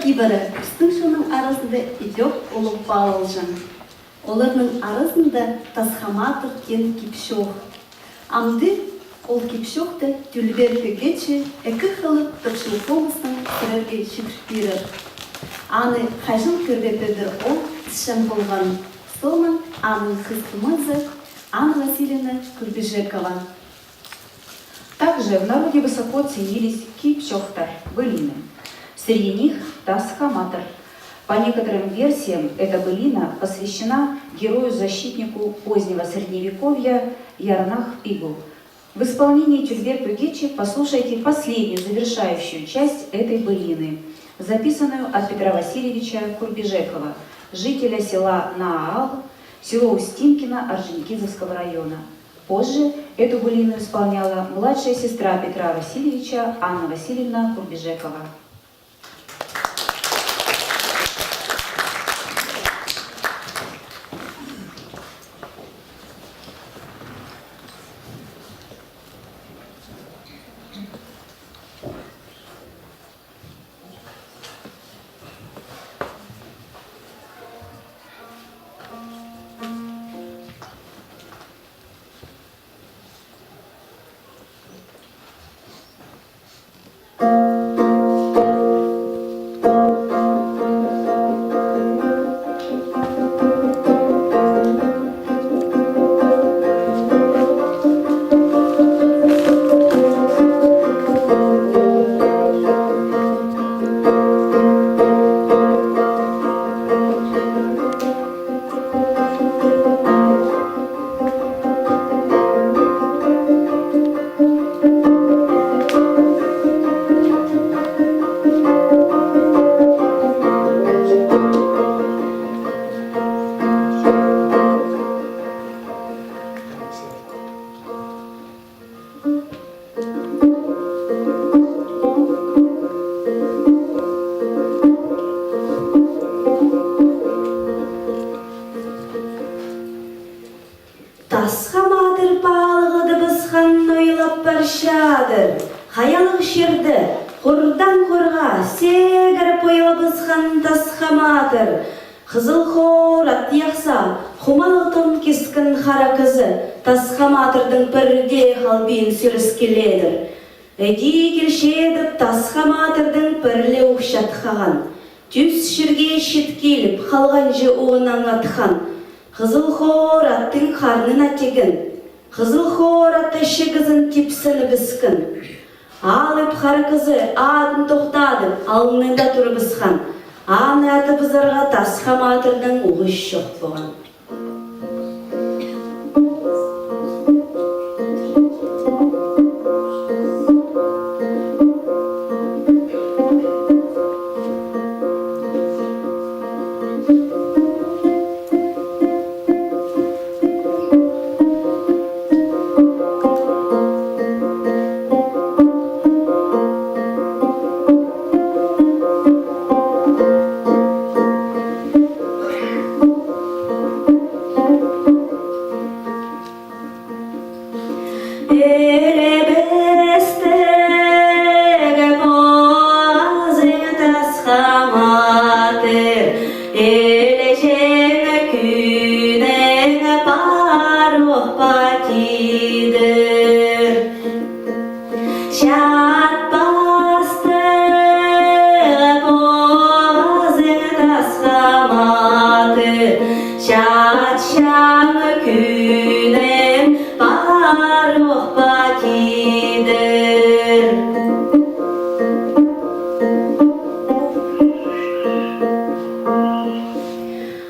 кейбірі үстің шоның арасында идек олып балылжын. Оларның арасында тасхаматыр кен кипшоқ. Амды ол кипшоқты түлбер пекечі әкі қылып тұқшыл қолыстың сірерге шүкірпірір. Аны қажыл көрбепедір ол тішін болған. Солын аның қызқымызы Анна Васильевна Курбежекова. Также в народе высоко ценились кипчохтар, былины. Среди них тасхаматр. По некоторым версиям, эта былина посвящена герою-защитнику позднего средневековья Ярнах-Игу. В исполнении Тюльбек-Пюгечи послушайте последнюю завершающую часть этой былины, записанную от Петра Васильевича Курбежекова, жителя села Наал, село Устинкино Орджоникидзевского района. Позже эту былину исполняла младшая сестра Петра Васильевича Анна Васильевна Курбежекова. Тасхаматыр балығы дыбысқан ойлап баршадыр. Хаялық шерді, құрдан құрға, сегіріп ойлап бысқан тасхаматыр. Қызыл қор атты яқса, құмалық тон кескін қара қызы, тасхаматырдың бірде қалбейін сүріс келедір. Әди келшедіп тасхаматырдың бірлі ұқшатқаған. Түс шірге шеткеліп, қалған жы оғынан атқан. Қызыл қор аттың қарнын атегін, қызыл қор атты шегізін тепсіні біскін. Алып қар қызы атын тоқтадып, алынында тұры бісқан. Аны аты бізарға тасхаматырдың ұғыш жоқ болған.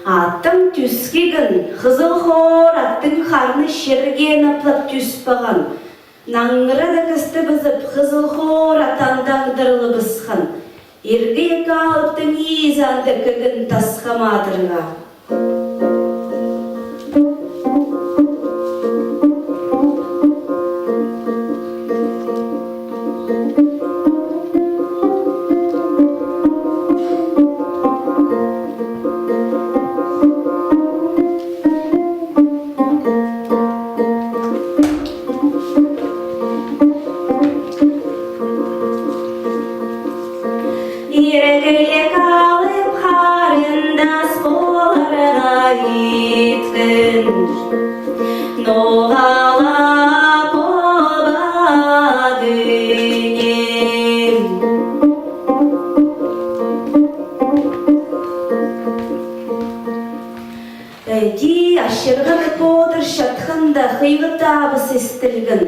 Аттың түскегін, қызыл қор аттың қарны шерге наплап түспаған. Наңғыра да кісті бізіп, қызыл қор аттандағдырылы бісқан. Ерге қалыптың езанды кігін тасхаматырға. Ерге Noğala pobadinem. Ди ашырғын подыр шатқында хыйғы табыс естілгін.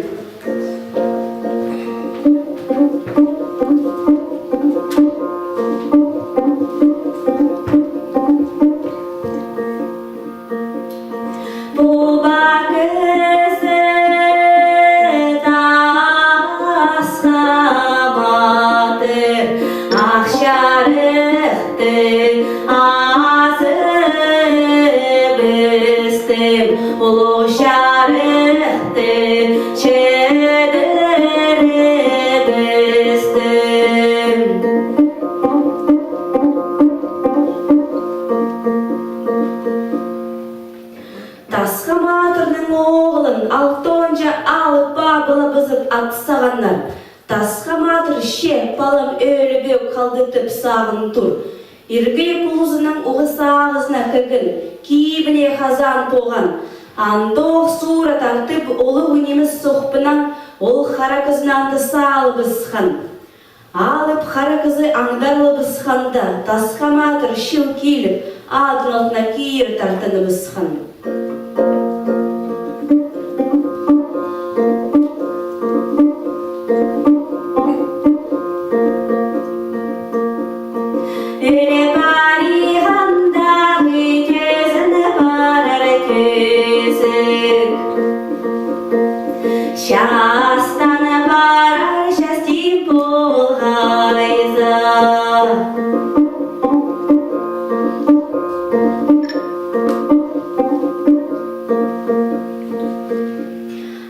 Тасхаматырның оғылын алтонжа алып бабылы бізіп атсағаннар. Тасхаматыр шек балым өлі бөк қалдытып сағын тұр. Иргілі пұлызының ұғыс ағызына кігін, кейбіне қазан тоған. Андоқ сура тартып олы өнеміз соқпынан ол қара кызынанды салы бізхан. Алып қара кызы аңдарлы бізханда Тасхаматыр шыл келіп, адын алтына кейір тартыны бізхан. Şastana barar şasti bolğayza.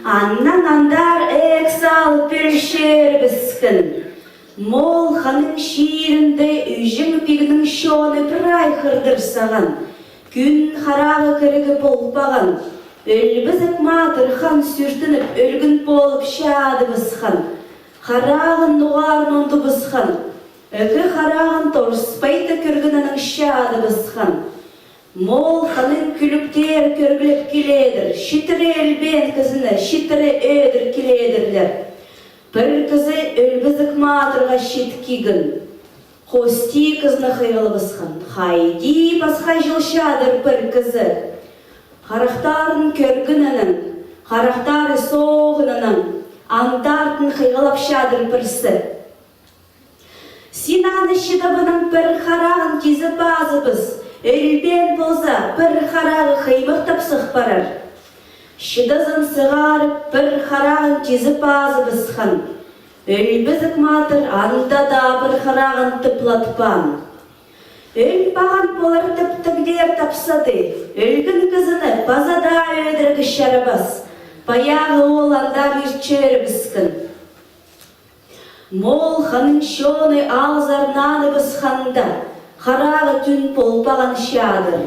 Annan andar ek salıp bir şer biskin. Mol hanın şiirinde üjün piginin şonu bir ay kırdırsagan. Gün harağı kırıgı bolpağan. Өлбізік матыр хан сүртініп, өлгін болып шады бізхан. Қарағын нұғарын онды бізхан. Үкі қарағын торспайты кіргінінің шады бізхан. Мол ханын күліктер көргіліп келедір. Шитірі әлбен кізіні, шитірі өдір келедірлер. Бір кізі өлбізік матырға шит кигін. Қости кізіні қиғылы бізхан. Хайди басқа жылшадыр бір кізі. Қарақтарын көргінінің, қарақтары соғынының, андартын қиғылап шадыр бірсі. Синаны шидабының бір қарағын кезі базы біз, өлбен болса бір қарағы қимық тапсық барар. Шидазын сығарып бір қарағын кезі базы біз хан. Өлбізік матыр анда да бір қарағын тыплатпан. Өл баған болар тіптігдер тапсады, өлгін кізіні базада өдіргі шарабас, баяғы оландар ерчері біскін. Мол ханын шоны ağzarnanı бісханда, қарағы түн болпаған шадыр.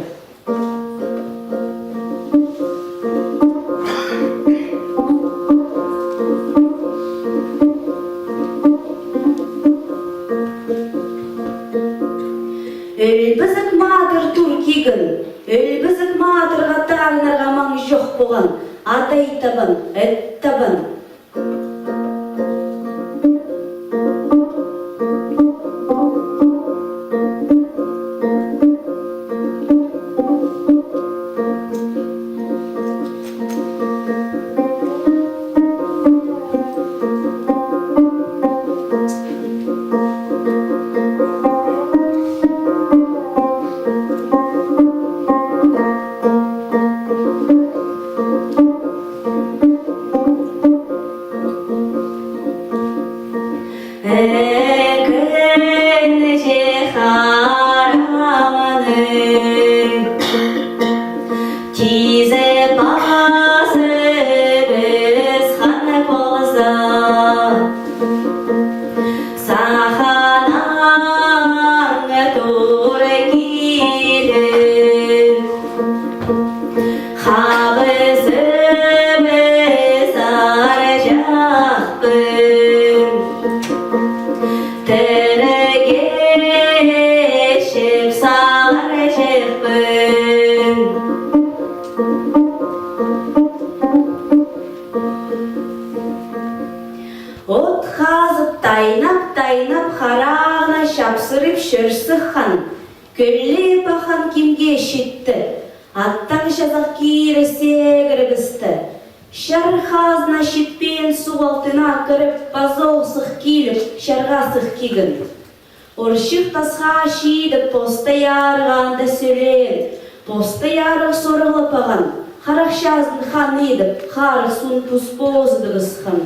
Өлбізік матыр тұр кегін, өлбізік матырға тарынарға маң жоқ болған, атай табын, әт табын. Ekınce шөрсіхан, көлі пахан кимге шетті, аттан жазақ кейірі сегірі бісті. Шархазна шетпен су алтына кіріп, базоғсық келіп, шарғасық кегін. Оршық тасға шейдік посты ярғанды сөйлен, посты ярық сорылы паған, қарақшазын хан едіп, қарық сұн пұспозды ғысқын.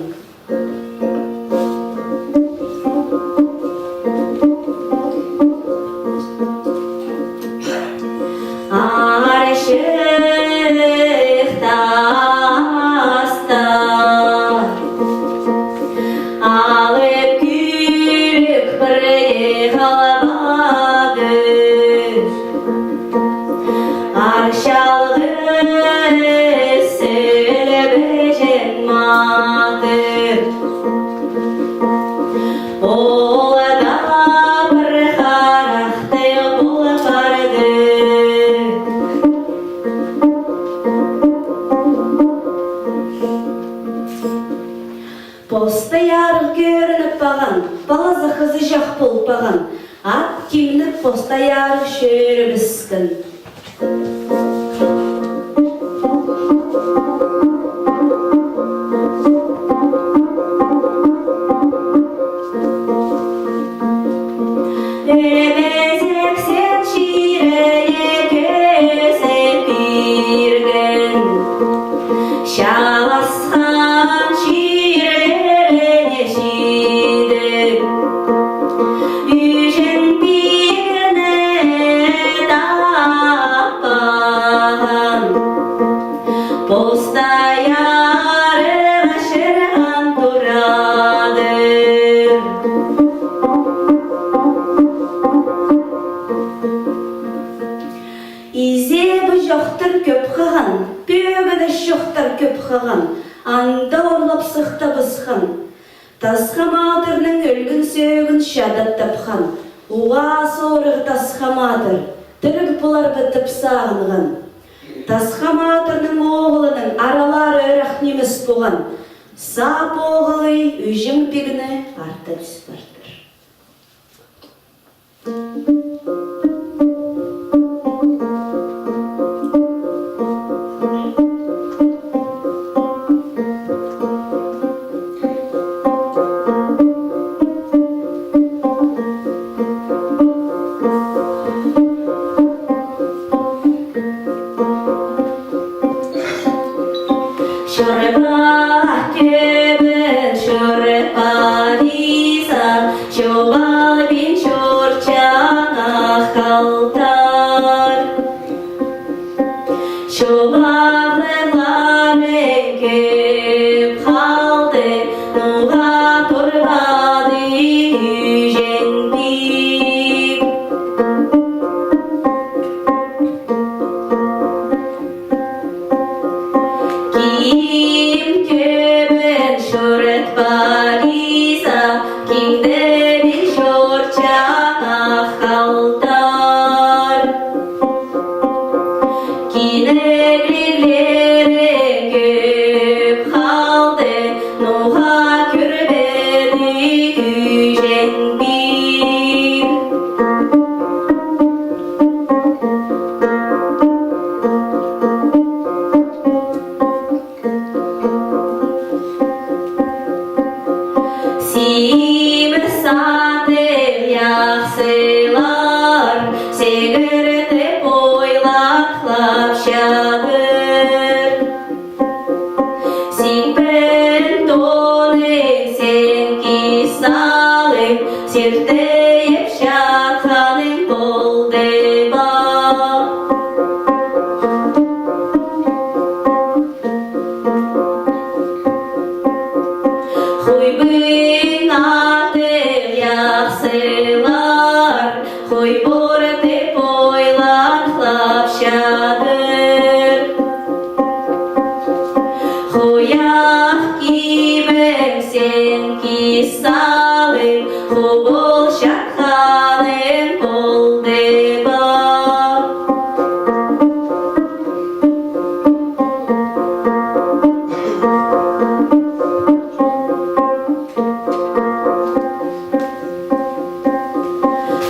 Посты ярық көрініп баған, балазы қызы жақ болып баған, ат кемініп посты ярық шөрі біскін. Анда орлап сықта бысқан, тасқаматырның өлгін сөгін шадап тапқан, уға сорығы тасқаматыр, түрік бұлар бітіп сағынған. Тасқаматырның оғылының аралары өрақ неміс болған, сап оғылы өжің пегіні арта түс бартыр.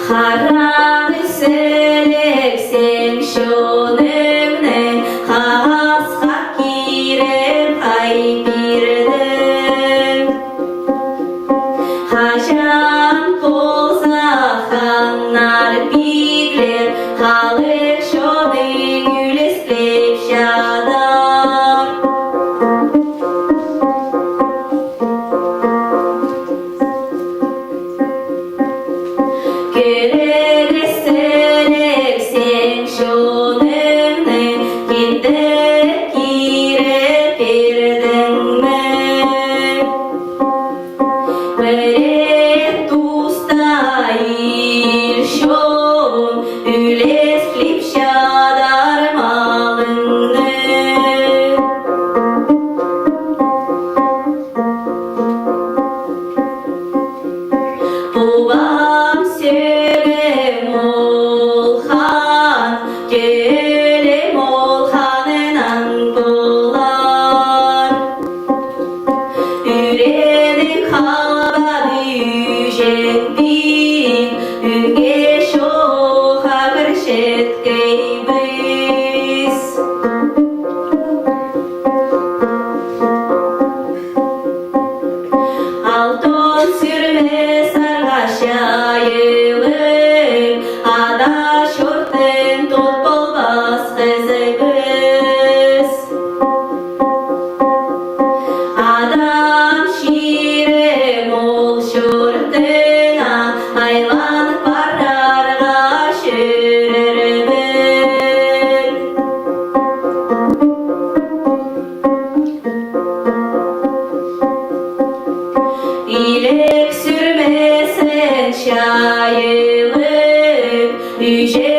Hara Дағы сәлексең шөніңнің қағазға киріп қайпирдің. Қашан болса ханнар биглер, халық шоның үлесклеп шадар. Керегесселексең шоныңның кенді киріп бердіңмі? Бірет туста иршон үлесклеп шадар малыңны. Тубам сөлі мол хан, төлі мол ханынан болар. Үйреніп қалбады үйжеңден, үнге шоға кіршеткейбіз. Алтын сүрме сарғаша елің, ада шортын тот болбас қызыбыз. Адам шире мол шортына, айланып барарға шүрірбін. Илек сүрмесін шайылып, үйже